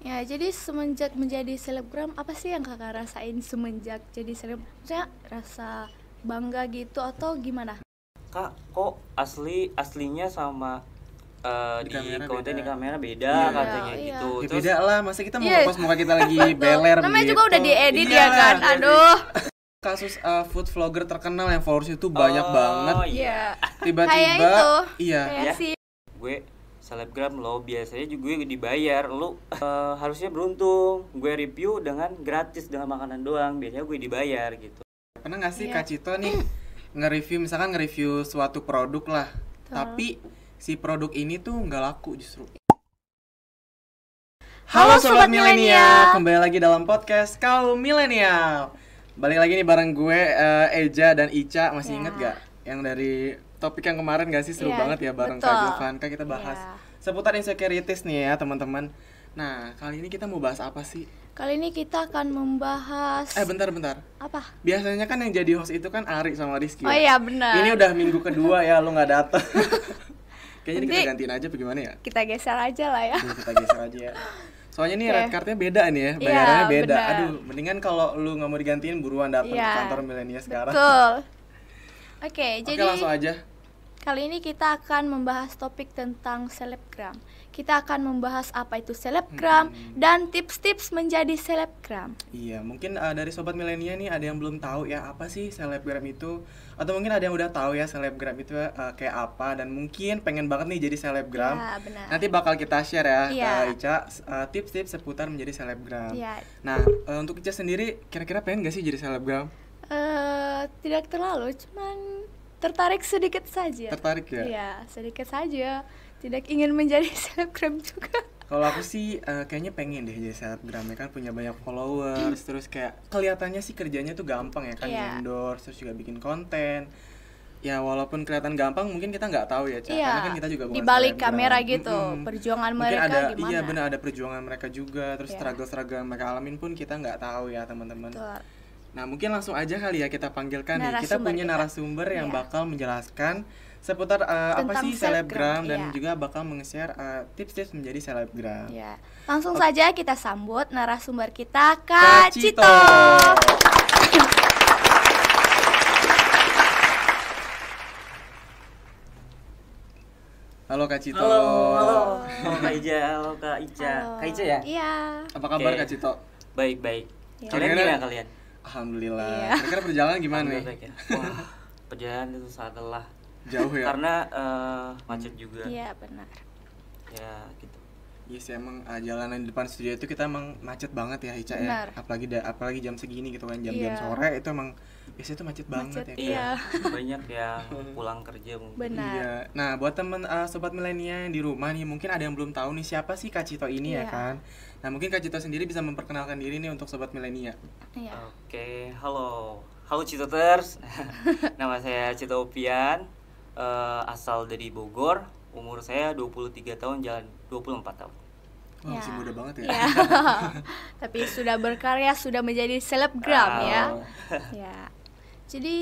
Ya, jadi semenjak menjadi selebgram, apa sih yang kakak rasain semenjak jadi selebgram? Maksudnya rasa bangga gitu atau gimana? Kak, kok aslinya sama Di di kamera konten beda. di kamera beda Iya. katanya Iya. gitu. Ya Terus beda lah, masa kita mau Iya. ngepost muka kita lagi beler Namanya gitu. juga udah diedit Iya. ya kan? Aduh. Kasus food vlogger terkenal yang followersnya tuh banyak Oh, banget. Iya. Tiba-tiba Kayak itu. iya. Kayak Ya. sih. gue selebgram lo, biasanya juga gue dibayar. Lu harusnya beruntung. Gue review dengan gratis dengan makanan doang. Biasanya gue dibayar gitu. Pernah nggak sih Iya. Kak Cito nih nge-review suatu produk lah, tapi si produk ini tuh nggak laku justru. Halo Sobat Milenial, kembali lagi dalam podcast Kaum Milenial. Balik lagi nih bareng gue Eja dan Ica. Masih Ya. inget gak yang dari topik yang kemarin gak sih? Seru Iya, banget ya bareng betul. Kak Jovanka. Kita bahas Iya. seputar insecurities nih ya teman-teman. Nah kali ini kita mau bahas apa sih? Kali ini kita akan membahas Bentar apa? biasanya kan yang jadi host itu kan Ari sama Rizky Oh ya? iya benar. Ini udah minggu kedua ya, lu nggak dateng. Kayaknya ini kita Nanti- gantiin aja bagaimana ya? Kita geser aja lah ya. Kita geser aja ya. Soalnya nih Oke. red cardnya beda nih ya, Iya, bayarannya beda. benar. Aduh, mendingan kalau lu nggak mau digantiin buruan datang ke Iya. kantor milenial sekarang. Betul. Oke, Oke, jadi langsung aja. kali ini kita akan membahas topik tentang selebgram. Kita akan membahas apa itu selebgram dan tips-tips menjadi selebgram. Iya, mungkin dari sobat milenial nih ada yang belum tahu ya apa sih selebgram itu, atau mungkin ada yang udah tahu ya selebgram itu kayak apa, dan mungkin pengen banget nih jadi selebgram. Ya, benar. Nanti bakal kita share ya Iya. ke Ica tips-tips seputar menjadi selebgram. Ya, Nah, untuk Ica sendiri kira-kira pengen gak sih jadi selebgram? tidak terlalu, cuman tertarik sedikit saja. Tertarik ya? Iya, sedikit saja. Tidak ingin menjadi selebgram juga. Kalau aku sih kayaknya pengen deh jadi selebgram ya kan, punya banyak followers, terus kayak kelihatannya sih kerjanya tuh gampang ya kan, Iya. endorse terus juga bikin konten. Ya walaupun kelihatan gampang mungkin kita nggak tahu ya, Ca. Iya, Karena kan kita juga bukan di balik selebgram. kamera gitu, Mm-mm. perjuangan Mungkin mereka ada, gimana. iya benar, ada perjuangan mereka juga, terus Iya. struggle-struggle yang mereka alamin pun kita nggak tahu ya teman-teman. Betul. Nah mungkin langsung aja kali ya kita panggilkan nih, kita Narasumber punya kita. narasumber yang Iya. bakal menjelaskan seputar apa Tentang sih selebgram, dan iya. juga bakal meng-share tips-tips menjadi selebgram. Ya. Langsung saja kita sambut narasumber kita, Kak Cito. Cito. Halo Kak Cito. Halo Kak Ija, halo Kak Ica. Halo. Kak Ica ya? Iya. Apa kabar Oke. Kak Cito? Baik. Iya. Kalian Kira-kira- gimana kalian? Alhamdulillah. Iya. Kira-kira perjalanan gimana nih? Alhamdulillah baik ya. Wah, perjalanan itu sangat lelah. Jauh ya? Karena macet juga. Iya, benar. Ya gitu. Iya sih, emang jalanan di depan studio itu kita emang macet banget ya Ica Benar. ya. Apalagi jam segini gitu kan, jam-jam Iya. sore itu emang biasanya tuh macet banget Macet, ya. iya. Banyak yang pulang kerja mungkin. Benar. Iya. Nah, buat temen sobat milenial yang di rumah nih, mungkin ada yang belum tahu nih siapa sih Kak Cito ini ya Iya. kan. Nah, mungkin Kak Cito sendiri bisa memperkenalkan diri nih untuk sobat milenial. Iya. Oke, halo Citoters. Nama saya Cito Opian, asal dari Bogor. Umur saya 23 tahun, jalan 24 tahun. Wah, masih Ya. muda banget ya. Iya. Tapi sudah berkarya, sudah menjadi selebgram ya. Wow. Ya. Jadi,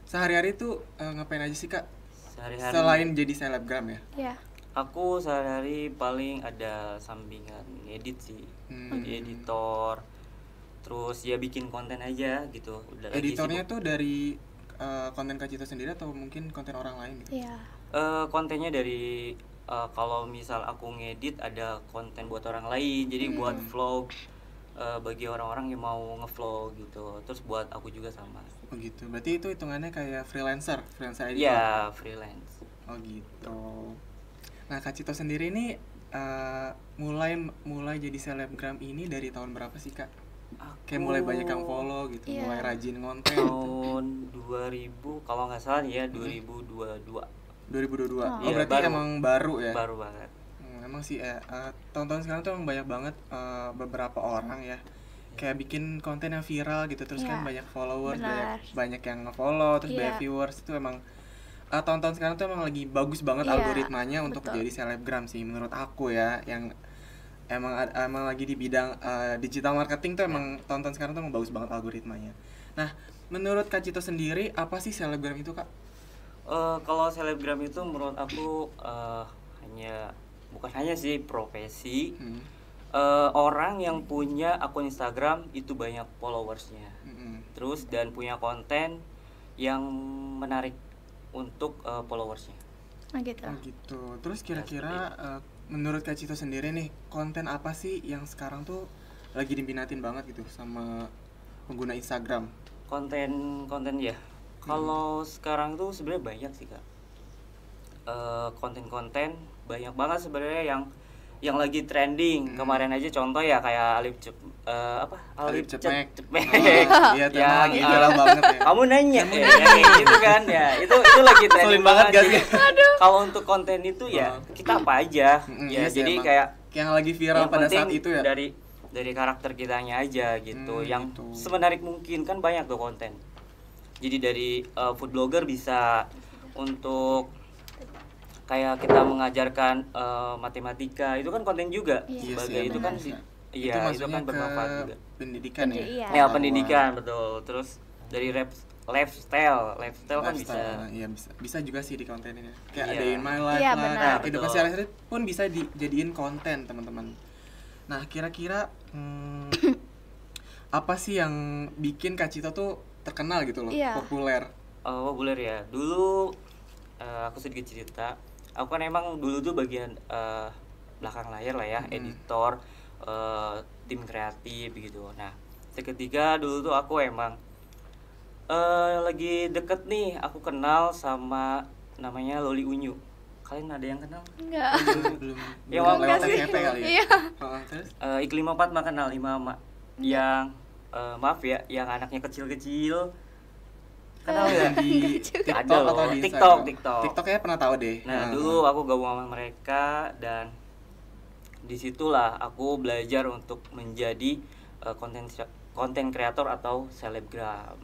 Sehari-hari tuh ngapain aja sih Kak? Sehari-hari Selain jadi selebgram ya? ya. aku sehari-hari paling ada sampingan edit sih. Jadi editor. Terus ya bikin konten aja gitu. Udah lagi Editornya sibuk. tuh dari konten Kak Cito sendiri atau mungkin konten orang lain gitu? Iya. Kontennya dari kalau misal aku ngedit ada konten buat orang lain, jadi buat vlog bagi orang-orang yang mau ngevlog gitu. Terus buat aku juga sama. Oh gitu. Berarti itu hitungannya kayak freelancer editor. Iya, freelance. Oh gitu. Nah, Kak Cito sendiri ini mulai jadi selebgram ini dari tahun berapa sih, Kak? Kayak mulai banyak yang follow gitu, Iya. mulai rajin konten. Tahun 2000 kalau nggak salah ya 2022. 2022. Oh. Oh, Iya, berarti baru. emang baru ya? Baru banget. Emang sih tahun-tahun sekarang tuh emang banyak banget beberapa orang ya kayak bikin konten yang viral gitu, terus kan Iya. banyak followers, Benar. banyak yang nge-follow, terus Iya. banyak viewers. Itu emang tahun-tahun sekarang tuh emang lagi bagus banget Iya, algoritmanya untuk betul. jadi selebgram sih menurut aku ya, yang emang lagi di bidang digital marketing tuh emang tahun-tahun sekarang tuh emang bagus banget algoritmanya. Nah, menurut Kak Cito sendiri apa sih selebgram itu, Kak? Kalau selebgram itu menurut aku bukan hanya sih profesi, orang yang punya akun Instagram itu banyak followersnya. Terus dan punya konten yang menarik untuk followersnya. Nah gitu. Oh gitu. Terus kira-kira menurut Kak Cito sendiri nih, konten apa sih yang sekarang tuh lagi diminatin banget gitu sama pengguna Instagram? Konten ya. Kalau sekarang tuh sebenarnya banyak sih Kak. Konten-konten banyak banget sebenarnya yang lagi trending. Kemarin aja contoh ya kayak Alip Cepmek. Cepmek. Iya, tuh Yang, lagi viral banget ya. Kamu nanya ya, kayak gitu kan ya. Itu lagi trending Sulit banget gak sih? Kalau untuk konten itu ya kita apa aja. Ya Iya sih, jadi emang. kayak yang lagi viral yang pada penting saat itu ya. dari karakter kitanya aja gitu. Yang Gitu. semenarik mungkin kan banyak tuh konten. Jadi dari food blogger bisa untuk kayak kita mengajarkan matematika itu kan konten juga. Iya Sebagai sih, itu emang kan bisa. iya itu maksudnya kan bermanfaat ke juga. pendidikan ya. Iya. Ya pendidikan betul. Terus dari lifestyle kan bisa. Iya bisa juga sih di kontenin ya. Kayak Iya. ada in my life Iya, lah, benar. kayak kehidupan Betul. sehari-hari pun bisa dijadiin konten teman-teman. Nah kira-kira apa sih yang bikin Kak Cito tuh terkenal gitu loh, Iya. populer? Populer ya. Dulu aku sedikit cerita. Aku kan emang dulu tuh bagian belakang layar lah ya, editor, tim kreatif gitu. Nah, seketika dulu tuh aku emang lagi deket nih, aku kenal sama namanya Loli Unyu. Kalian ada yang kenal? Enggak. belum Ya, belum enggak lewat sih. FYP kali ya. Iya. Terus Iklim 4 mah kenal Imama. Yang maaf ya, yang anaknya kecil-kecil. Kenal yang ya? di Ada TikTok loh, atau di TikTok. Instagram? TikTok ya pernah tahu deh. Nah, dulu aku gabung sama mereka dan disitulah aku belajar untuk menjadi konten kreator atau selebgram.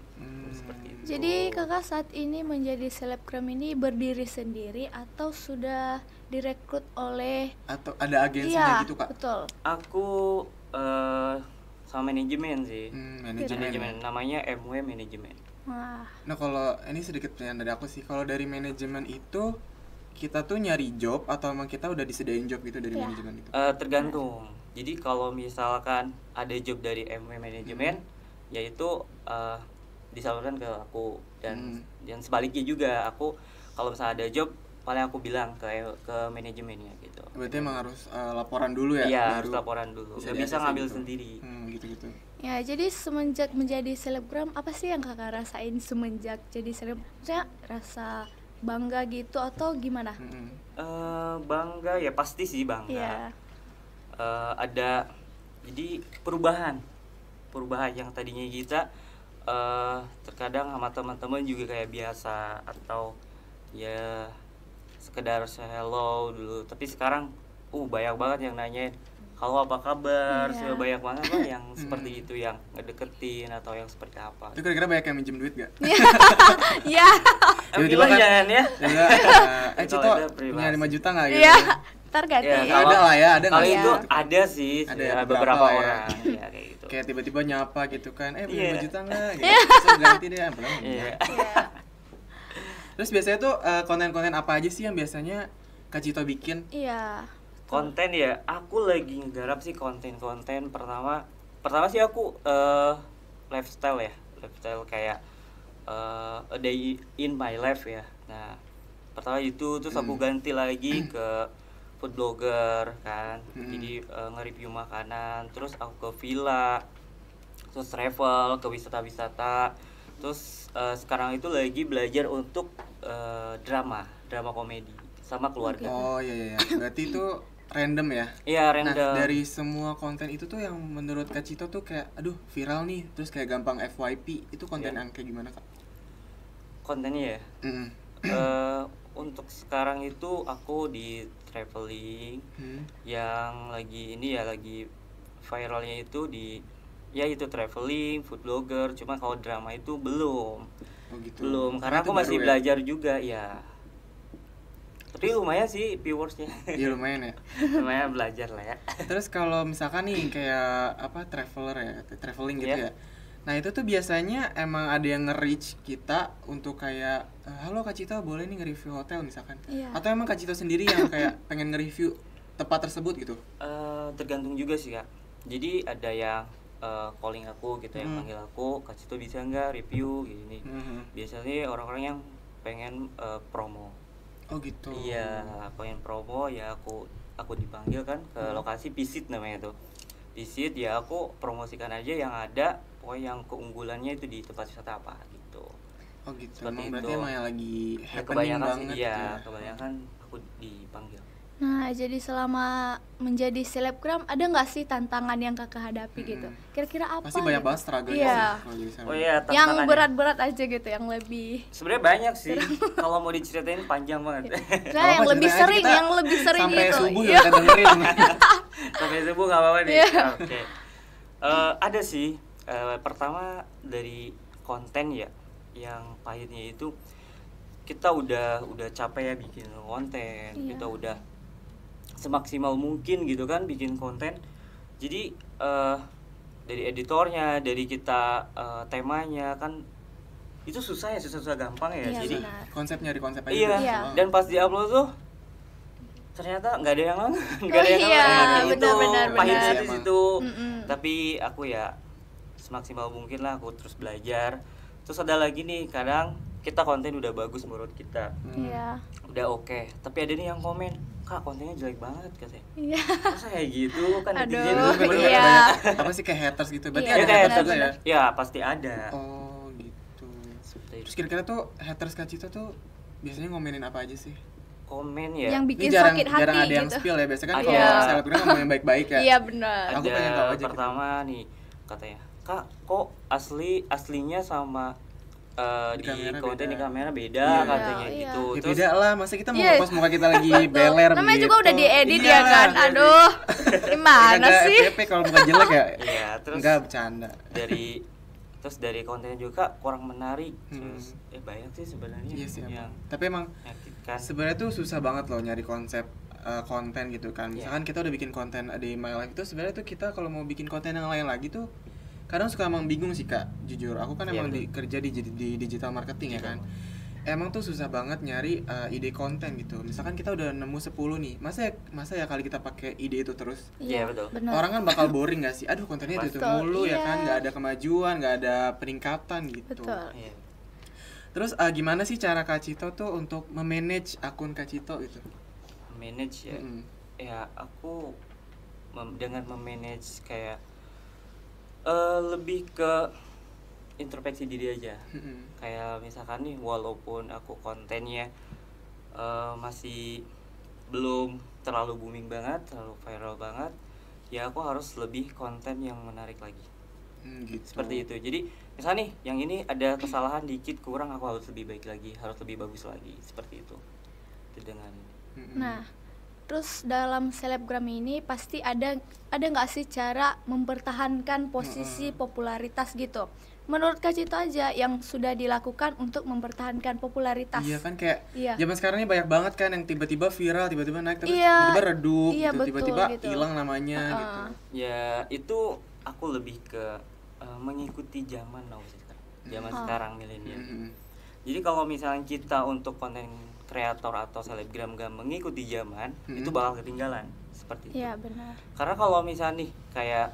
Seperti itu. Jadi kakak saat ini menjadi selebgram ini berdiri sendiri atau sudah direkrut oleh? Atau ada agensinya gitu Kak? Betul. Aku sama manajemen sih. Manajemen. Namanya MW Manajemen. Wah. Nah kalau ini sedikit pertanyaan dari aku sih, kalau dari manajemen itu kita tuh nyari job atau emang kita udah disediain job gitu dari Iya. manajemen itu? Tergantung. Jadi kalau misalkan ada job dari MW Manajemen, yaitu disalurkan ke aku dan sebaliknya juga aku kalau misalnya ada job paling aku bilang ke manajemennya gitu. Berarti emang harus laporan dulu ya? Iya, baru harus laporan dulu. bisa Nggak bisa di-ACC ngambil gitu. sendiri. Gitu-gitu. Ya, jadi semenjak menjadi selebgram apa sih yang kakak rasain semenjak jadi selebgram? Rasa bangga gitu atau gimana? Bangga ya pasti sih bangga. Iya. Ada jadi perubahan yang tadinya kita terkadang sama teman-teman juga kayak biasa atau ya sekedar say hello dulu, tapi sekarang banyak banget yang nanyain halo apa kabar. Iya. Banyak banget lah yang seperti itu, yang ngedeketin atau yang seperti apa. Itu kira-kira banyak yang minjem duit gak? Iya. Tiba-tiba kan jangan ya. Cito Kalau ada punya privasi. 5 juta gak gitu? Iya. Ntar ganti. Ya, Ada lah ya, ada Kalau nggak? itu Iya. ada sih, Ada ya, beberapa beberapa ya. orang ya kayak gitu. Kayak tiba-tiba nyapa gitu kan, punya Iya. 5 juta gak? Gitu. Terus ganti deh, belum. Iya. Terus biasanya tuh konten-konten apa aja sih yang biasanya Kak Cito bikin? Iya. Konten ya, aku lagi nggarap sih konten-konten. Pertama sih aku lifestyle kayak a day in my life ya. Nah, pertama itu terus aku ganti lagi ke food blogger kan. Jadi nge-review makanan, terus aku ke villa, terus travel ke wisata-wisata. Terus sekarang itu lagi belajar untuk drama komedi sama keluarga. Oh iya. Berarti itu random ya? Iya, random. Nah, dari semua konten itu tuh yang menurut Kak Cito tuh kayak aduh viral nih, terus kayak gampang FYP, itu konten yang kayak gimana Kak? Kontennya ya. Untuk sekarang itu aku di traveling yang lagi ini ya lagi viralnya itu di ya itu traveling, food blogger. Cuma kalau drama itu belum. Oh gitu. Belum karena Itu aku masih baru ya? belajar juga ya. Tapi lumayan sih viewersnya. Iya lumayan ya. Lumayan belajar lah ya. Terus kalau misalkan nih kayak apa traveling gitu Iya. ya. Nah itu tuh biasanya emang ada yang nge-reach kita untuk kayak halo Kak Cito boleh nih nge-review hotel misalkan. Iya. Atau emang Kak Cito sendiri yang kayak pengen nge-review tempat tersebut gitu? tergantung juga sih Kak. Jadi ada yang calling aku gitu, yang panggil aku, Kak Cito bisa nggak review gini. Biasanya orang-orang yang pengen promo. Oh gitu. Iya, pengen promo ya aku dipanggil kan ke lokasi visit namanya tuh. Visit ya aku promosikan aja yang ada, pokoknya yang keunggulannya itu di tempat wisata apa gitu. Oh gitu. Seperti Emang berarti itu. emang yang lagi Ya, happening kebanyakan banget sih, iya, gitu ya. kebanyakan aku dipanggil. Nah, jadi selama menjadi selebgram ada nggak sih tantangan yang kakak hadapi gitu? Kira-kira apa? Pasti banyak gitu? banget struggle-nya Iya. sih kalau jadi selebgram. Oh iya, Yang tantangannya. berat-berat aja gitu, yang lebih. Sebenarnya banyak sih. Kalau mau diceritain panjang banget. Nah, yang apa, lebih ceritain aja, sering, kita yang lebih sering sampai gitu. subuh Iya. ya kita dengerin. Sampai subuh nggak apa-apa nih. Iya. Oke. Ada sih. Pertama dari konten ya, yang pahitnya itu kita udah capek ya bikin konten. Iya. Kita udah semaksimal mungkin gitu kan bikin konten. Jadi dari editornya, dari kita temanya kan itu susah ya, susah gampang ya. Iya, Jadi benar. Konsep nyari konsep aja. iya, udah Iya. susah banget. dan pas diupload tuh ternyata nggak ada yang nonton, nggak ada yang iya, nonton. Nah, itu benar, pahitnya benar. di situ. Mm-mm. Tapi aku ya semaksimal mungkin lah, aku terus belajar. Terus ada lagi nih, kadang kita konten udah bagus menurut kita, Iya. udah oke, tapi ada nih yang komen, Kak kontennya jelek banget katanya. Iya. Masa kayak gitu kan Aduh, netizen Itu tuh bener-bener iya. banyak apa sih kayak haters gitu. Berarti Iya, ada Ya, kayak haters juga ya? haters. Ya pasti ada. Oh gitu. Seperti Terus itu. kira-kira tuh haters Kak Cito tuh biasanya ngomenin apa aja sih? Komen ya. Yang Ini bikin jarang sakit hati jarang ada yang gitu. spill ya. Biasanya kan Ada. kalau selebgram ngomong yang baik-baik ya. Iya, benar. Aku pengen tahu aja Pertama nih katanya, Kak kok aslinya sama Di di kamera konten beda. di kamera beda Iya. katanya Iya. gitu. Ya Terus beda lah, masa kita mau Iya. ngepost muka kita lagi beler Namanya juga gitu. udah diedit Iya. ya kan. Aduh. Gimana Kagak sih? FYP kalau muka jelek ya. iya, terus Enggak bercanda. dari kontennya juga kurang menarik. Terus banyak sih sebenarnya Iya sih yang emang. Tapi emang menyakitkan. sebenarnya tuh susah banget loh nyari konsep konten gitu kan. Iya. Misalkan kita udah bikin konten di My Life itu sebenarnya tuh kita kalau mau bikin konten yang lain lagi tuh kadang suka emang bingung sih Kak, jujur. Aku kan Iya, emang betul. kerja di digital marketing ya kan. Digital. Emang tuh susah banget nyari ide konten gitu. Misalkan kita udah nemu 10 nih. Masa ya kali kita pakai ide itu terus? Iya, betul. Benar. Orang kan bakal boring gak sih? Aduh kontennya itu Betul, mulu ya iya. kan, nggak ada kemajuan, nggak ada peningkatan gitu. Betul. Iya. Terus gimana sih cara Kak Cito tuh untuk memanage akun Kak Cito gitu? Manage ya. Mm-mm. Ya aku dengan memanage kayak lebih ke introspeksi diri aja. Mm-mm. Kayak misalkan nih, walaupun aku kontennya masih belum terlalu booming banget, terlalu viral banget, ya aku harus lebih konten yang menarik lagi. Gitu. Seperti itu. Jadi misalnya nih, yang ini ada kesalahan dikit kurang, aku harus lebih baik lagi, harus lebih bagus lagi. Seperti itu. Itu dengan Mm-mm. Nah, terus dalam selebgram ini pasti ada nggak sih cara mempertahankan posisi popularitas gitu? Menurut Kak Cito aja yang sudah dilakukan untuk mempertahankan popularitas. Iya kan kayak Iya. zaman sekarang ini banyak banget kan yang tiba-tiba viral, tiba-tiba naik, tapi Iya. tiba-tiba redup, Iya, gitu. betul, Tiba-tiba gitu. hilang namanya gitu. ya itu aku lebih ke mengikuti zaman now sih sekarang. Zaman sekarang milenial. Mm-mm. Jadi kalau misalnya kita untuk konten kreator atau selebgram gak mengikuti zaman, itu bakal ketinggalan seperti itu. Iya, benar. Karena kalau misalnya nih kayak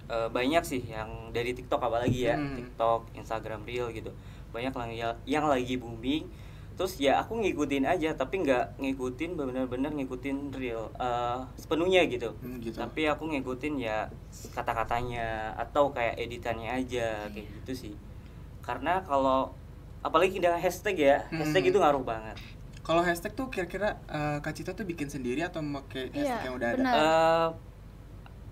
banyak sih yang dari TikTok apalagi ya, TikTok, Instagram Reel gitu. Banyak yang lagi booming. Terus ya aku ngikutin aja, tapi nggak ngikutin benar-benar ngikutin Reel sepenuhnya gitu. Gitu. Tapi aku ngikutin ya kata-katanya atau kayak editannya aja kayak gitu sih. Karena kalau apalagi dengan hashtag ya, hashtag itu ngaruh banget. Kalau hashtag tuh kira-kira Kak Cito tuh bikin sendiri atau pakai hashtag Iya, yang udah ada? benar.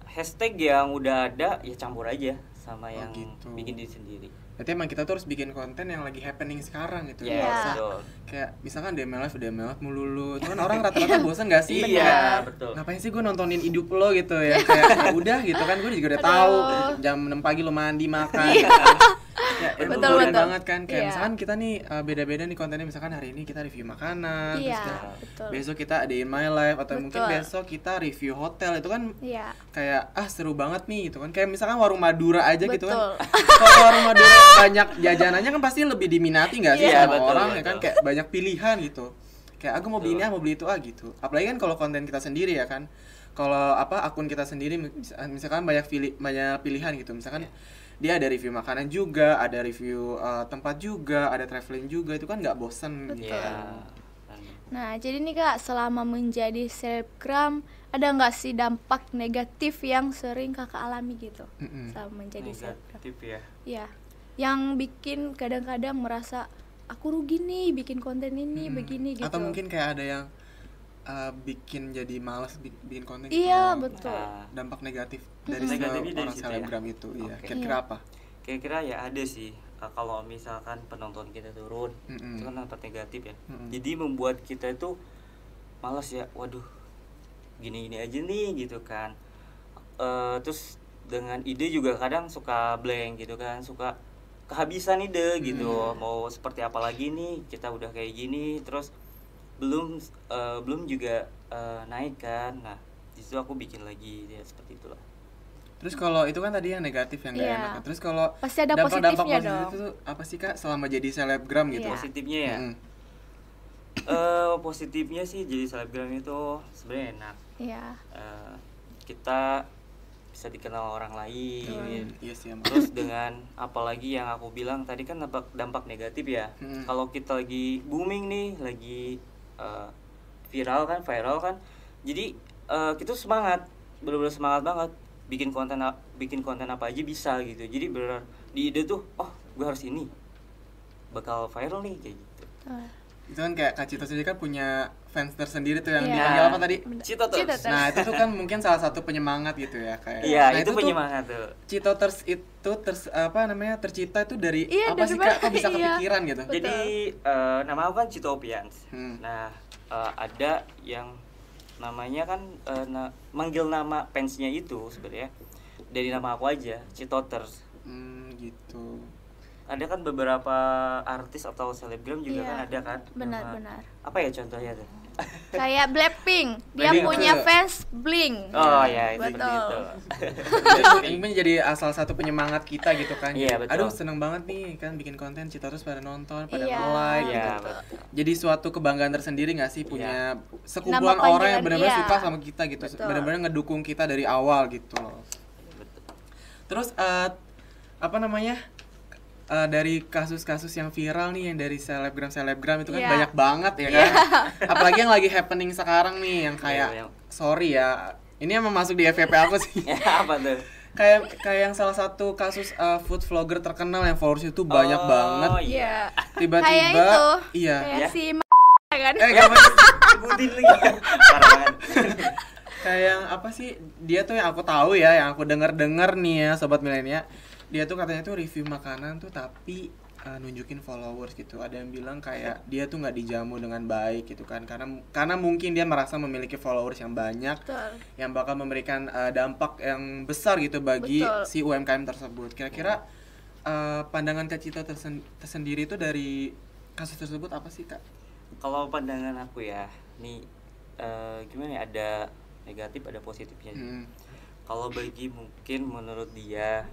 Hashtag yang udah ada ya campur aja sama yang gitu. bikin diri sendiri. Berarti emang kita tuh harus bikin konten yang lagi happening sekarang gitu. Ya, Iya. betul. Kayak misalkan DMLF melulu. Itu kan orang rata-rata bosan gak sih? Iya, Kayak, betul. ngapain sih gue nontonin hidup lo gitu ya? Kayak ya udah gitu kan, gue juga udah tahu jam 6 pagi lo mandi makan. Ya, emang Betul, boring betul. banget kan. Kayak Iya. misalkan kita nih beda-beda nih kontennya. Misalkan hari ini kita review makanan, Iya, terus betul. besok kita ada in my life, atau mungkin Betul. besok kita review hotel. Itu kan Iya. kayak seru banget nih gitu kan. Kayak misalkan warung Madura aja gitu kan. Betul. Kalau warung Madura banyak jajanannya kan pasti lebih diminati nggak sih Iya, sama betul, orang ya betul. kan, kayak banyak pilihan gitu. kayak aku mau beli ini mau beli itu gitu. Apalagi kan kalau konten kita sendiri ya kan, kalau akun kita sendiri misalkan banyak pilihan gitu, misalkan dia ada review makanan juga, ada review tempat juga, ada traveling juga, itu kan nggak bosen gitu. Nah, jadi nih Kak, selama menjadi selebgram, ada nggak sih dampak negatif yang sering Kakak alami gitu selama menjadi selebgram? Negatif ya? Iya, yang bikin kadang-kadang merasa aku rugi nih bikin konten ini begini gitu. Atau mungkin kayak ada yang bikin jadi malas bikin konten. Iya, betul. Dampak negatif dari seorang selebgram itu, iya. Kira-kira apa? Kira-kira ya ada sih. Kalau misalkan penonton kita turun, itu kan dampak negatif ya. Jadi membuat kita itu malas ya, waduh gini-gini aja nih gitu kan. Terus dengan ide juga kadang suka blank gitu kan, suka kehabisan ide gitu. Mau seperti apa lagi nih, kita udah kayak gini, terus belum juga naik kan. Nah disitu aku bikin lagi ya, seperti itulah. Terus kalau itu kan tadi yang negatif yang gak enak. Terus kalau pasti ada positifnya dong. Itu apa sih Kak selama jadi selebgram gitu? Positifnya ya. Positifnya sih jadi selebgram itu sebenarnya enak. Iya. Kita bisa dikenal orang lain. Iya sih. Terus dengan apalagi yang aku bilang tadi kan dampak negatif ya. Kalau kita lagi booming nih, lagi viral kan. Jadi kita semangat, benar-benar semangat banget. Bikin konten apa aja bisa gitu. Jadi benar di ide tuh, oh gue harus ini, bakal viral nih kayak gitu. Itu kan kayak Kak Cito sendiri kan punya fans tersendiri tuh yang dipanggil apa tadi? Citoters. Nah itu tuh kan mungkin salah satu penyemangat gitu ya kayak. Iya nah, itu penyemangat tuh. Citoters itu tercipta itu dari apa sih Kak? Kok bisa kepikiran gitu? Jadi nama aku kan Citopians. Nah ada yang namanya kan manggil nama fansnya itu sebenarnya dari nama aku aja, Citoters. Gitu. Ada kan beberapa artis atau selebgram juga kan ada kan. Benar. Apa ya contohnya tuh? Kayak Blackpink, dia punya fans Blink. Oh ya, itu betul. Ini jadi salah satu penyemangat kita gitu kan. Iya, betul. Aduh seneng banget nih kan bikin konten, Citoters pada nonton, pada like gitu. Jadi suatu kebanggaan tersendiri nggak sih punya sekumpulan orang yang benar-benar suka sama kita gitu, benar-benar ngedukung kita dari awal gitu loh. Terus dari kasus-kasus yang viral nih yang dari selebgram itu kan banyak banget ya kan. Apalagi yang lagi happening sekarang nih yang kayak sorry ya, ini emang masuk di FVP aku sih. Apa tuh? Kayak yang salah satu kasus food vlogger terkenal yang followersnya tuh banyak banget. Iya. Tiba-tiba kayak itu. Iya. Kayak si kan. Sebutin lagi. Kayak yang apa sih? Dia tuh yang aku tahu ya, yang aku denger nih ya sobat milenial. Dia tuh katanya tuh review makanan tuh tapi nunjukin followers gitu. Ada yang bilang kayak dia tuh nggak dijamu dengan baik gitu kan, karena mungkin dia merasa memiliki followers yang banyak. Yang bakal memberikan dampak yang besar gitu bagi si UMKM tersebut. Kira-kira pandangan Kak Cito tersendiri itu dari kasus tersebut apa sih Kak? Kalau pandangan aku ya, nih gimana ya, ada negatif ada positifnya. Kalau bagi mungkin menurut dia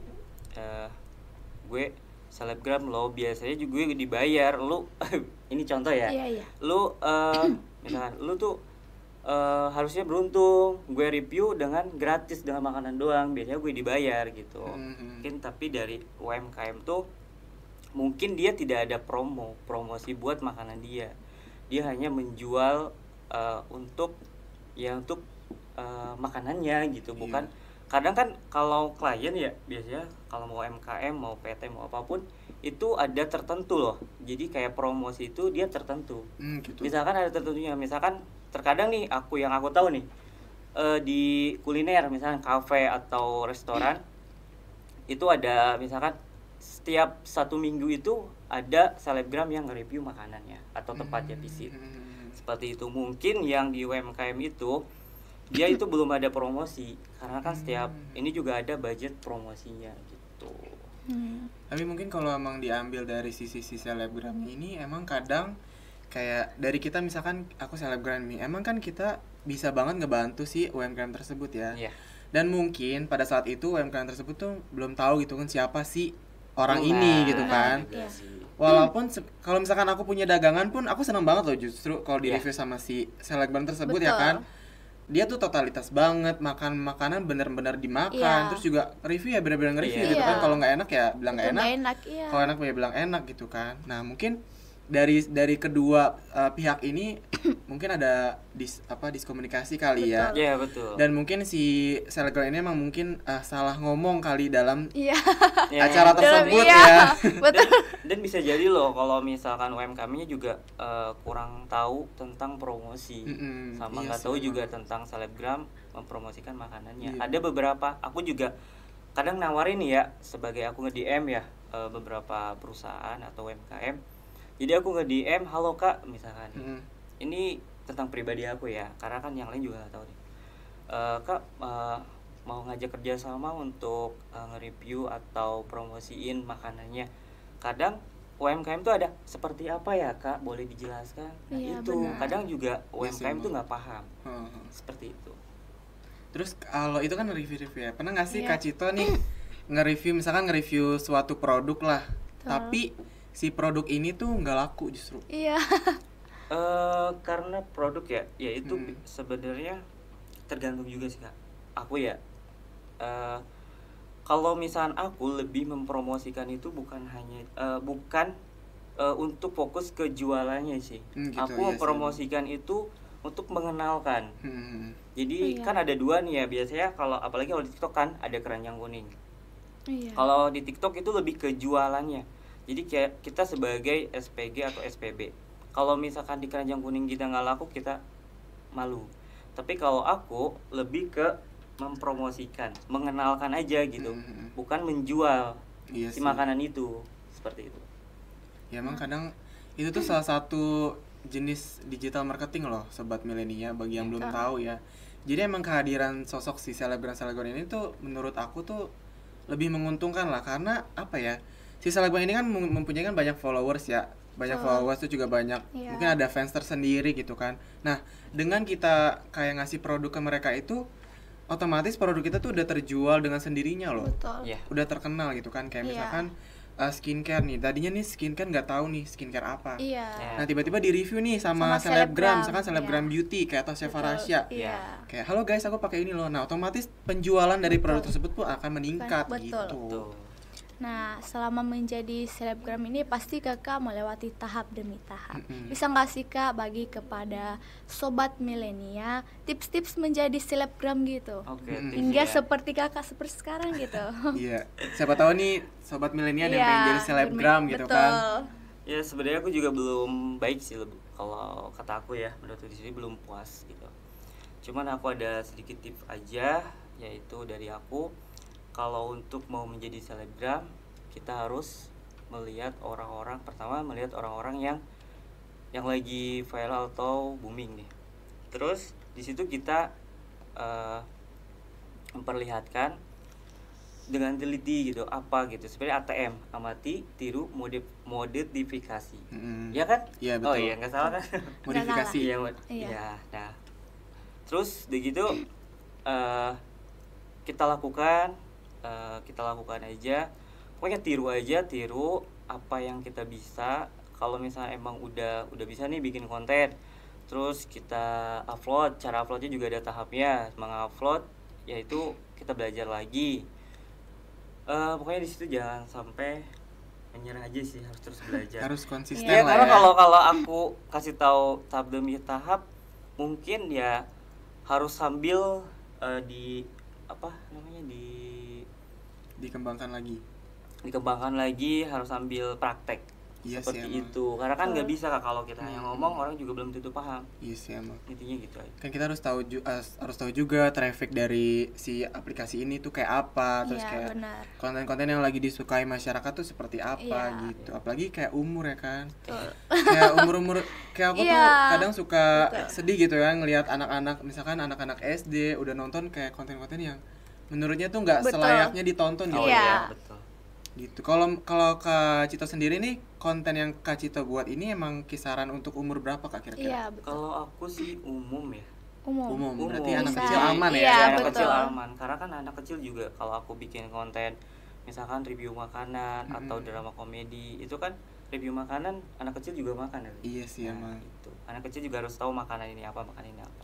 gue selebgram lo biasanya juga gue dibayar lu ini contoh ya. Lu misalkan lu tuh harusnya beruntung gue review dengan gratis dengan makanan doang, biasanya gue dibayar gitu. Mungkin tapi dari UMKM tuh mungkin dia tidak ada promosi buat makanan dia hanya menjual untuk makanannya gitu, bukan. Kadang kan kalau klien ya biasanya kalau mau MKM mau PT mau apapun itu ada tertentu loh, jadi kayak promosi itu dia tertentu. Gitu. Misalkan ada tertentunya, misalkan terkadang nih yang aku tahu nih di kuliner misalkan kafe atau restoran itu ada misalkan setiap 1 minggu itu ada selebgram yang nge-review makanannya atau tempatnya visit. Seperti itu. Mungkin yang di UMKM itu dia itu belum ada promosi karena kan setiap ini juga ada budget promosinya gitu. Tapi mungkin kalau emang diambil dari sisi selebgram ini emang kadang kayak dari kita misalkan aku selebgram nih, emang kan kita bisa banget ngebantu si UMKM tersebut ya. Dan mungkin pada saat itu UMKM tersebut tuh belum tahu gitu kan siapa sih orang ini gitu kan. walaupun kalau misalkan aku punya dagangan pun aku senang banget loh justru kalau di Iya. review sama si selebgram tersebut ya Betul. kan. Dia tuh totalitas banget, makan makanan benar-benar dimakan, Iya. terus juga review ya benar-benar nge-review Iya. gitu kan. Iya. Kalau nggak enak ya bilang Itu nggak enak, nggak enak, iya. kalau enak ya bilang enak gitu kan. Nah mungkin dari kedua pihak ini mungkin ada diskomunikasi kali ya. Betul. Iya, betul. Dan mungkin si selebgram ini emang mungkin salah ngomong kali dalam Iya. Ya, acara Dalam- tersebut iya. ya. Betul. dan bisa jadi loh kalau misalkan UMKM-nya juga kurang tahu tentang promosi, Mm-mm, sama iya nggak sih, tahu emang. juga tentang selebgram mempromosikan makanannya. Iya. Ada beberapa, aku juga kadang nawarin nih ya, sebagai aku nge-DM ya beberapa perusahaan atau UMKM. Jadi aku nge-DM, halo kak, misalkan Mm-mm. ini tentang pribadi aku ya, karena kan yang lain juga nggak tahu nih. Kak mau ngajak kerjasama untuk nge-review atau promosiin makanannya. Kadang UMKM tuh ada seperti apa ya kak, boleh dijelaskan? Nah Iya, itu benar. kadang juga UMKM tuh emang. nggak paham Heeh. seperti itu. Terus kalau itu kan review-review ya. Pernah nggak sih Iya. Kak Cito nih nge-review misalkan nge-review suatu produk lah, Betul. tapi si produk ini tuh nggak laku justru. Iya. Karena produk ya itu Hmm. sebenarnya tergantung juga sih kak. Aku ya kalau misalkan aku lebih mempromosikan itu bukan hanya untuk fokus ke jualannya sih. Gitu, Aku iya sih. mempromosikan itu untuk mengenalkan. Hmm. Jadi Iya. kan ada dua nih ya biasanya, kalau apalagi kalau di TikTok kan ada keranjang kuning. Iya. Kalau di TikTok itu lebih ke jualannya. Jadi kayak kita sebagai SPG atau SPB. Kalau misalkan di keranjang kuning kita nggak laku, kita malu. Tapi kalau aku lebih ke mempromosikan, mengenalkan aja gitu, Mhm. bukan menjual Iya si sih. makanan itu, seperti itu. Ya emang kadang itu tuh salah satu jenis digital marketing loh sobat milenia bagi yang belum Betul. tahu ya. Jadi emang kehadiran sosok si selebgram ini tuh menurut aku tuh lebih menguntungkan lah, karena apa ya? Si selebgram ini kan mempunyai kan banyak followers ya. Banyak Betul. followers tuh juga banyak. Iya. Mungkin ada fans tersendiri gitu kan. Nah, dengan kita kayak ngasih produk ke mereka itu otomatis produk kita tuh udah terjual dengan sendirinya loh. Betul. Ya, Udah terkenal gitu kan, kayak Iya. misalkan skincare nih, tadinya nih skincare nggak tahu nih skincare apa. Iya. Ya. Nah tiba-tiba di review nih sama Sama selebgram, selebgram, misalkan selebgram iya. beauty kayak atau Chef Betul. Farasya. Iya. Kayak halo guys aku pakai ini loh. Nah otomatis penjualan dari Betul. produk tersebut pun akan meningkat Betul. gitu. betul. Nah, selama menjadi selebgram ini pasti kakak melewati tahap demi tahap. Mm-mm. Bisa nggak sih kak bagi kepada sobat milenia tips-tips menjadi selebgram gitu? Oke, Mm-mm. tips Hingga ya. seperti kakak seperti sekarang gitu. Iya. Siapa tahu nih sobat milenial yang Iya, pengen jadi selebgram gitu kan. betul. Ya sebenarnya aku juga belum baik sih, kalau kata aku ya, menurut di sini belum puas gitu. Cuman aku ada sedikit tips aja, yaitu dari aku, kalau untuk mau menjadi selebgram kita harus melihat orang-orang, pertama melihat orang-orang yang lagi viral atau booming nih. Terus di situ kita memperlihatkan dengan teliti gitu, apa gitu, sebenarnya ATM, amati, tiru, modifikasi. Ya kan? Iya, Oh betul. iya, nggak salah kan? Modifikasi. Iya, Iya. iya. Nah, terus begitu kita lakukan aja. Pokoknya tiru apa yang kita bisa. Kalau misalnya emang udah bisa nih bikin konten, terus kita upload. Cara uploadnya juga ada tahapnya. Mengupload yaitu kita belajar lagi. Pokoknya di situ jangan sampai menyerah aja sih, harus terus belajar. Harus konsisten Ya, lah karena ya. kalau aku kasih tahu tahap demi tahap, mungkin ya harus sambil Dikembangkan lagi. dikembangkan lagi, harus sambil praktek. Iya sih, Seperti emang. itu. Karena kan nggak bisa Kak, kalau kita hanya ngomong, orang juga belum tentu paham. Iya sih emang. Intinya gitu aja. Kan kita harus tahu juga traffic dari si aplikasi ini tuh kayak apa, terus Iya, kayak benar. konten-konten yang lagi disukai masyarakat tuh seperti apa Iya. gitu. Apalagi kayak umur ya kan. Betul. Kayak umur-umur kayak aku tuh Iya, kadang suka betul. sedih gitu ya ngelihat anak-anak, misalkan anak-anak SD udah nonton kayak konten-konten yang menurutnya tuh nggak Betul. selayaknya ditonton gitu. Oh Iya. iya, betul. Gitu. Kalau Kak Cito sendiri nih, konten yang Kak Cito buat ini emang kisaran untuk umur berapa Kak kira-kira? Iya, betul. Kalau aku sih umum ya. Umum. Berarti Umum. anak Bisa. kecil aman ya. Iya, Ya, anak betul. kecil aman. Karena kan anak kecil juga kalau aku bikin konten misalkan review makanan atau drama komedi, itu kan review makanan, anak kecil juga makan ya. Iya sih emang. Itu anak kecil juga harus tahu makanan ini apa, makanan ini apa.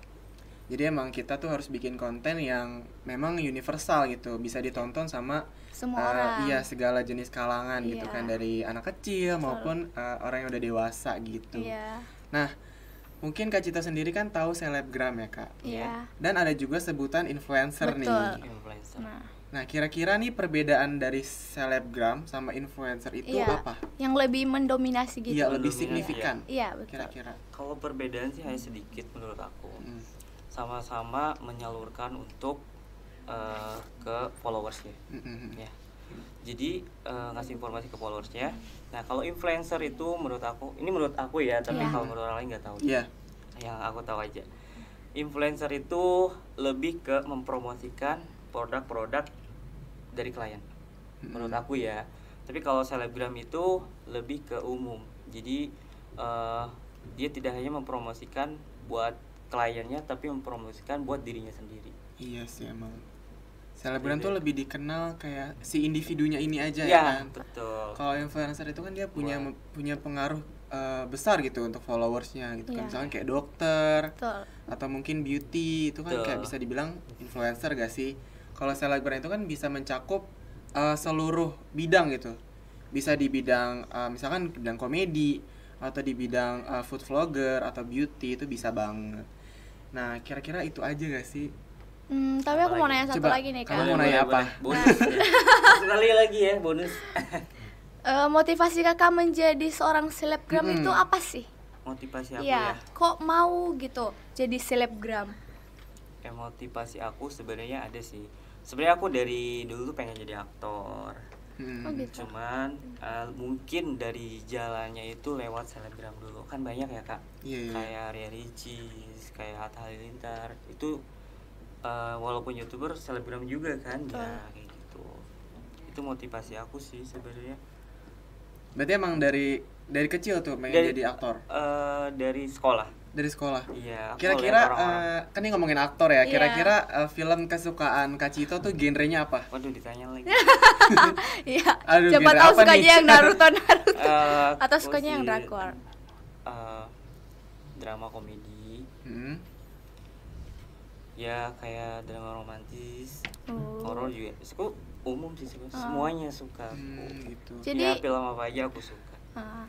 Jadi emang kita tuh harus bikin konten yang memang universal gitu, bisa ditonton sama Semua orang. iya, segala jenis kalangan gitu Iya. kan, dari anak kecil maupun orang yang udah dewasa gitu. Iya. Nah, mungkin Kak Cito sendiri kan tahu selebgram ya Kak. Iya. Dan ada juga sebutan influencer Betul. nih. Influencer. Nah, kira-kira nih perbedaan dari selebgram sama influencer itu Iya. apa? Yang lebih mendominasi gitu. Iya, lebih Mendominasi, signifikan. Iya, betul. Kira-kira. Kalau perbedaan sih hanya sedikit menurut aku. Mm. Sama-sama menyalurkan untuk ke followersnya. Mm-mm. Ya. Jadi ngasih informasi ke followersnya. Nah, kalau influencer itu menurut aku, ini menurut aku ya, tapi Iya. kalau menurut orang lain nggak tahu. Iya. Yang aku tahu aja. Influencer itu lebih ke mempromosikan produk-produk dari klien. Menurut aku ya. Tapi kalau selebgram itu lebih ke umum. Jadi dia tidak hanya mempromosikan buat kliennya, tapi mempromosikan buat dirinya sendiri. Iya sih emang. Selebgram tuh Beda. lebih dikenal kayak si individunya ini aja ya Ya, kan. betul. Kalau influencer itu kan dia punya Wah. punya pengaruh besar gitu untuk followersnya gitu kan. Iya. Misalnya kayak dokter Betul. atau mungkin beauty itu kan Betul. kayak bisa dibilang influencer gak sih? Kalau selebgram itu kan bisa mencakup seluruh bidang gitu. Bisa di bidang misalkan di bidang komedi atau di bidang food vlogger atau beauty, itu bisa banget. Nah, kira-kira itu aja gak sih? Tapi aku mau Apalagi? nanya satu Coba, lagi nih kamu Kak. mau nanya apa? Bonus. Ya. Sekali lagi ya, bonus. Motivasi Kakak menjadi seorang selebgram Mm-mm. itu apa sih? Motivasi aku Iya, ya. kok mau gitu jadi selebgram? Motivasi aku sebenarnya ada sih. Sebenarnya aku dari dulu tuh pengen jadi aktor. Oh gitu. Cuman mungkin dari jalannya itu lewat selebgram dulu. Kan banyak ya Kak. Iya, iya. Kayak Ria Ricis, kayak Atta Halilintar. Itu walaupun YouTuber, selebgram juga kan. Ya kayak gitu. Itu motivasi aku sih sebenarnya. Berarti emang dari kecil tuh pengen jadi aktor? Dari sekolah. Dari sekolah? Iya. aku Kira-kira lihat orang-orang. kan ini ngomongin aktor ya, Iya. kira-kira film kesukaan Kak Cito tuh genrenya apa? Waduh, ditanya lagi. Iya. Aduh, Siapa genre tahu apa sukanya nih? yang Naruto atau Aku sukanya yang sih, drakor. Drama komedi. Hmm. Ya kayak drama romantis, Oh. horor juga. Suka umum sih, semuanya suka. Gitu. Jadi Ya film apa aja aku suka.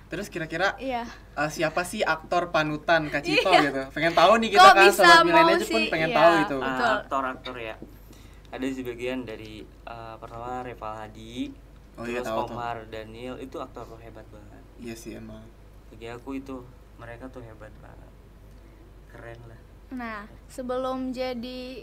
Terus kira-kira Iya. siapa sih aktor panutan Kak Cito Iya. gitu? Pengen tahu nih kita Kok kan bisa sobat mau milenial pun sih? pengen Iya. tahu itu. Betul. Aktor-aktor ya. Ada sebagian dari pertama Reval Hadi, Oh iya, terus tahu tuh. Omar Daniel, itu aktor hebat banget. Iya sih emang. Bagi aku itu mereka tuh hebat banget. Keren lah. Nah, sebelum jadi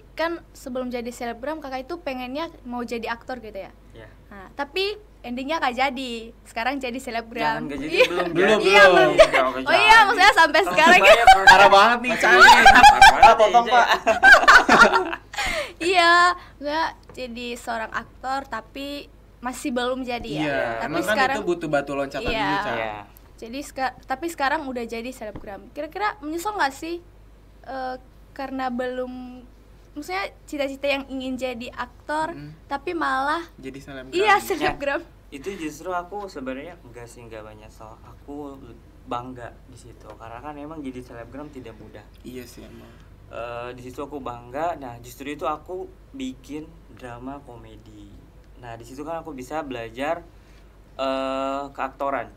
selebgram Kakak itu pengennya mau jadi aktor gitu ya. Ya. Nah, tapi endingnya gak jadi. Sekarang jadi selebgram. Jangan gak jadi, Iya. belum Belum, Iya, belum. belum. Oh iya, maksudnya sampai sekarang ya. Parah banget nih Cani. Potong Pak. Iya, nggak jadi seorang aktor tapi masih belum jadi ya. Iya, Tapi emang kan sekarang itu butuh batu loncatan Iya. dulu, Ca. Ya. jadi tapi sekarang udah jadi selebgram. Kira-kira menyesal nggak sih karena belum, maksudnya cita-cita yang ingin jadi aktor tapi malah Jadi selebgram. iya selebgram. Itu justru aku sebenarnya enggak banyak soal, aku bangga di situ karena kan emang jadi selebgram tidak mudah. Iya sih emang. Di situ aku bangga. Nah justru itu aku bikin drama komedi. Nah di situ kan aku bisa belajar keaktoran,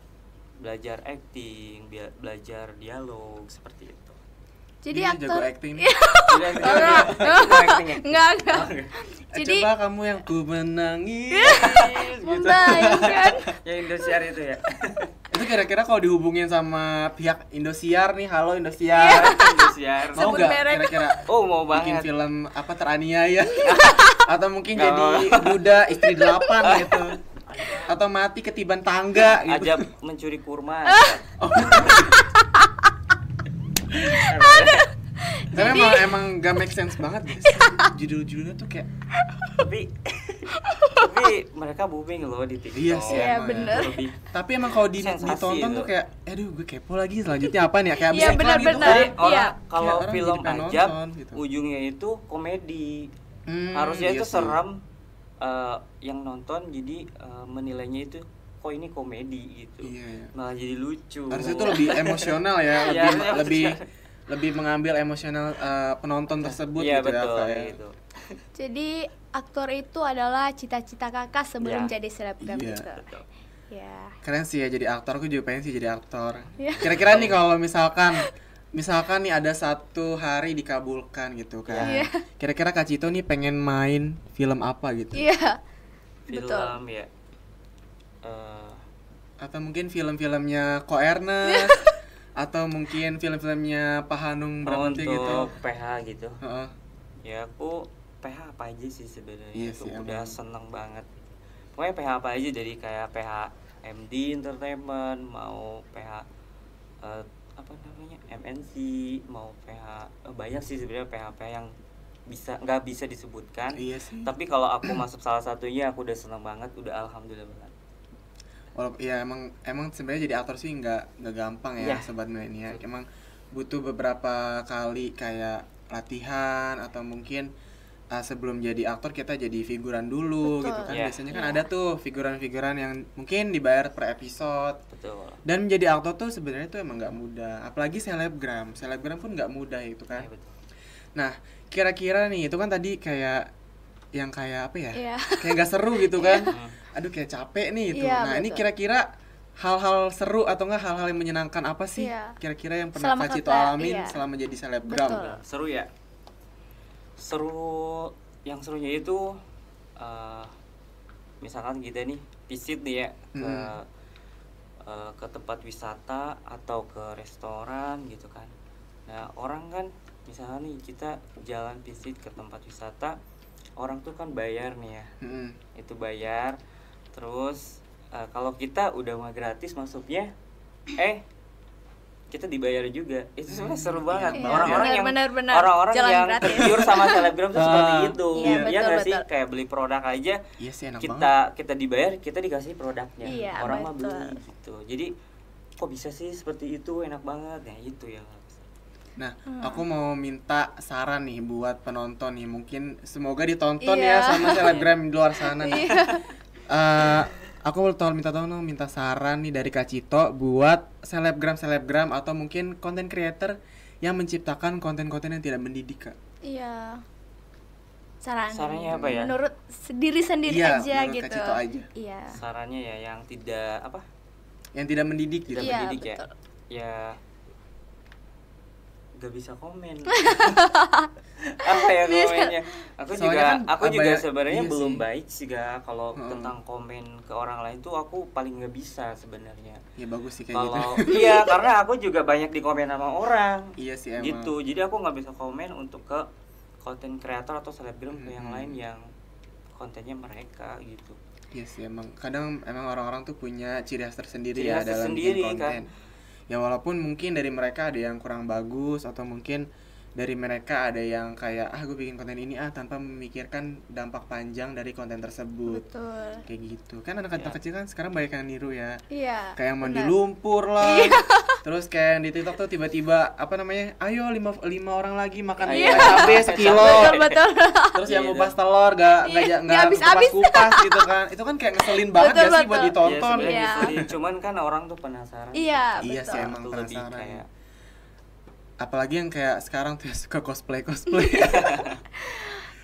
belajar acting, belajar dialog seperti itu. Jadi Dia aktor jago acting nih. enggak. Jadi Coba kamu yang ku menangis. membayangkan. Ya Indosiar itu ya. Itu kira-kira kalau dihubungin sama pihak Indosiar nih, halo Indosiar. Indosiar. Mau Sebut nggak merek. kira-kira Oh mau bikin banget. film apa teraniaya? Atau mungkin Nggak jadi Buddha istri 8 gitu. Atau mati ketiban tangga gitu. Ajab mencuri kurma. Tapi emang gak make sense banget guys. Judul-judulnya tuh kayak tapi mereka booming loh di TikTok. Iya sih, Iya, emang bener. ya. Lebih Tapi emang kalau Sensasi ditonton itu. tuh kayak aduh gue kepo lagi selanjutnya apa nih ya, kayak Iya, abis iklan gitu bener-bener. kan. Jadi orang Iya. kalau Kayak orang film jadi pengen ajab nonton, gitu. ujungnya itu komedi. Harusnya iya itu sih. seram, yang nonton jadi menilainya itu kok ini komedi gitu. Iya. Malah jadi lucu. Harusnya itu lebih emosional ya, Iya, lebih mengambil emosional penonton tersebut Iya, gitu ya, betul, kayak gitu. Jadi aktor itu adalah cita-cita kakak sebelum Ya. jadi selebgram Iya. gitu. Betul. Ya. keren sih ya jadi aktor. Aku juga pengen sih jadi aktor. Iya. Kira-kira nih kalau misalkan nih ada satu hari dikabulkan gitu kan. Iya. Kira-kira Kak Cito nih pengen main film apa gitu? Iya. Betul. Film ya. Atau mungkin film-filmnya Ko Ernest atau mungkin film-filmnya Pak Hanung Bramantyo untuk gitu. PH gitu. Heeh. Ya aku PH apa aja sih sebenarnya. Iya Itu sih, udah emang. seneng banget. Pokoknya PH apa aja, dari kayak PH MD Entertainment, mau PH apa namanya MNC, mau PH banyak sih sebenarnya PH yang nggak bisa disebutkan. Iya sih. Tapi kalau aku masuk salah satunya aku udah seneng banget, udah alhamdulillah banget. Walaupun ya emang sebenarnya jadi aktor sih nggak gampang ya, Iya. sobat milenial. Emang butuh beberapa kali kayak latihan atau mungkin sebelum jadi aktor kita jadi figuran dulu. Betul. Gitu kan. Iya. Biasanya kan Iya. ada tuh figuran-figuran yang mungkin dibayar per episode. Betul. Dan menjadi aktor tuh sebenarnya tuh emang nggak mudah. Apalagi selebgram pun nggak mudah itu kan. Iya, betul. Nah, kira-kira nih itu kan tadi kayak yang kayak apa ya? Iya. Kayak nggak seru gitu kan. Aduh kayak capek nih itu. Iya, Nah, ini betul. kira-kira hal-hal seru atau enggak hal-hal yang menyenangkan apa sih Iya. kira-kira yang pernah Selama Kak Cito kakak, alamin iya. selama jadi selebgram? Betul. Seru ya. Yang serunya itu misalkan kita nih visit nih ya ke tempat wisata atau ke restoran gitu kan. Nah, orang kan misalnya nih kita jalan visit ke tempat wisata, orang tuh kan bayar nih ya. Mm-mm. Itu bayar. Terus kalau kita udah mah gratis masuknya, kita dibayar juga. Itu sebenarnya seru banget. Iya, Orang-orang yang benar-benar orang-orang jalan yang gratis. tergiur sama selebgram tuh seperti itu. Iya, Iya nggak betul, sih? betul. Kayak beli produk aja, Iya sih, enak banget. kita dibayar, kita dikasih produknya. Iya, Orang mah betul. beli gitu. Jadi kok bisa sih seperti itu, enak banget. Nah, itu yang Nah, aku mau minta saran nih buat penonton nih. Mungkin semoga ditonton ya Iya. sama selebgram di luar sana nih. Iya. Aku minta saran nih dari Kak Cito buat selebgram atau mungkin content creator yang menciptakan konten-konten yang tidak mendidik, Kak. Iya. Sarannya apa ya? Menurut diri sendiri Iya, aja menurut gitu. Kak Cito aja. Iya. sarannya ya yang tidak apa? Yang tidak mendidik gitu. Tidak Iya, mendidik ya. betul. Ya gak bisa komen. Apa ya komennya? Soalnya kan Aku juga banyak- sebenarnya iya belum sih. baik sih gak kalau Heeh. tentang komen ke orang lain tuh aku paling nggak bisa sebenarnya. Ya bagus sih kayak Kalau gitu. iya, karena aku juga banyak di komen sama orang. Iya sih emang. Gitu. Jadi aku nggak bisa komen untuk ke konten kreator atau selebgram ke yang lain yang kontennya mereka gitu. Iya sih emang kadang emang orang-orang tuh punya ciri khas tersendiri Ciri ya khas dalam tersendiri, bikin konten. Ya walaupun mungkin dari mereka ada yang kurang bagus atau mungkin dari mereka ada yang kayak gue bikin konten ini tanpa memikirkan dampak panjang dari konten tersebut. Betul. Kayak gitu. Kan anak-anak kecil kan sekarang banyak yang niru ya. Iya. Kayak yang mandi benar. lumpur lah. Terus kayak yang di TikTok tuh tiba-tiba apa namanya? Ayo 5 orang lagi makan Iya. cabai sekilo. Betul, betul. Terus yang Iya, ngupas telur gak habis-habis. kupas gitu kan. Itu kan kayak ngeselin banget Betul, gak sih buat betul. ditonton. Ya, Iya. sebenarnya cuman kan orang tuh penasaran. Iya, Iya betul. sih emang Itu lebih penasaran. kayak Apalagi yang kayak sekarang tuh suka cosplay.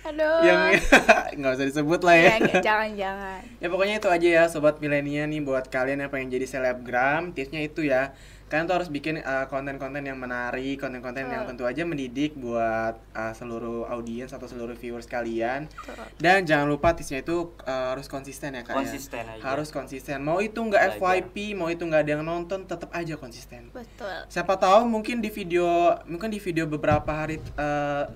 Aduh. Yang nggak usah disebut lah ya. Iya, jangan-jangan. Ya pokoknya itu aja ya sobat milenial nih buat kalian yang pengen jadi selebgram, tipsnya itu ya. Kalian tuh harus bikin konten-konten yang menarik, konten-konten yang tentu aja mendidik buat seluruh audiens atau seluruh viewers kalian. Dan jangan lupa tipsnya itu harus konsisten ya Kak. Konsisten ya. aja. Harus konsisten. Mau itu nggak Belajar. FYP, mau itu nggak ada yang nonton, tetap aja konsisten. Betul. Siapa tahu mungkin di video beberapa hari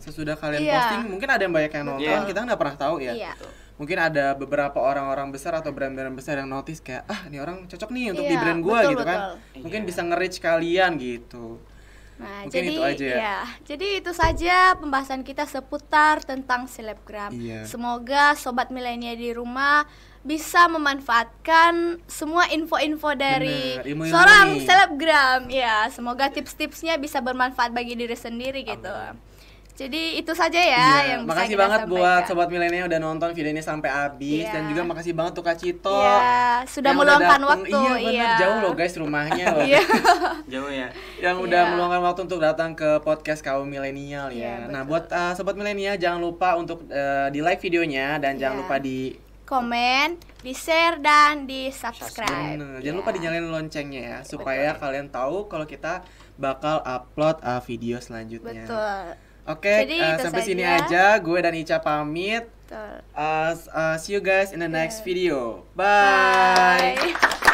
sesudah kalian Iya. posting mungkin ada yang banyak yang nonton, Iya. kita nggak pernah tahu ya. Iya. Mungkin ada beberapa orang-orang besar atau brand-brand besar yang notice kayak ini orang cocok nih untuk di Iya, brand gua betul, gitu kan. betul. Mungkin Iya. bisa nge-reach kalian gitu. Nah, Mungkin jadi itu aja ya. jadi itu saja pembahasan kita seputar tentang selebgram. Iya. Semoga sobat milenial di rumah bisa memanfaatkan semua info-info dari Bener, ilmu-ilmu seorang nih. selebgram. Ya, semoga tips-tipsnya bisa bermanfaat bagi diri sendiri gitu. Amin. Jadi itu saja ya Iya, yang bisa makasih kita banget sampaikan. buat sobat milenial udah nonton video ini sampai habis. Iya. Dan juga makasih banget tuh Kak Cito. Iya, sudah yang meluangkan dateng. waktu. Iya bener, Iya. jauh loh guys rumahnya loh. Iya. Jauh ya. Yang udah Iya. meluangkan waktu untuk datang ke podcast kaum milenial ya. Iya, Nah, betul. buat sobat milenial jangan lupa untuk di like videonya dan jangan Iya. lupa di Komen, di share dan di subscribe. bener. Jangan Iya. lupa dinyalain loncengnya ya supaya kalian tahu kalau kita bakal upload video selanjutnya. Betul. Oke, Jadi itu sampai sini saja. aja. Gue dan Ica pamit. Betul. See you guys in the next video. Bye. Bye.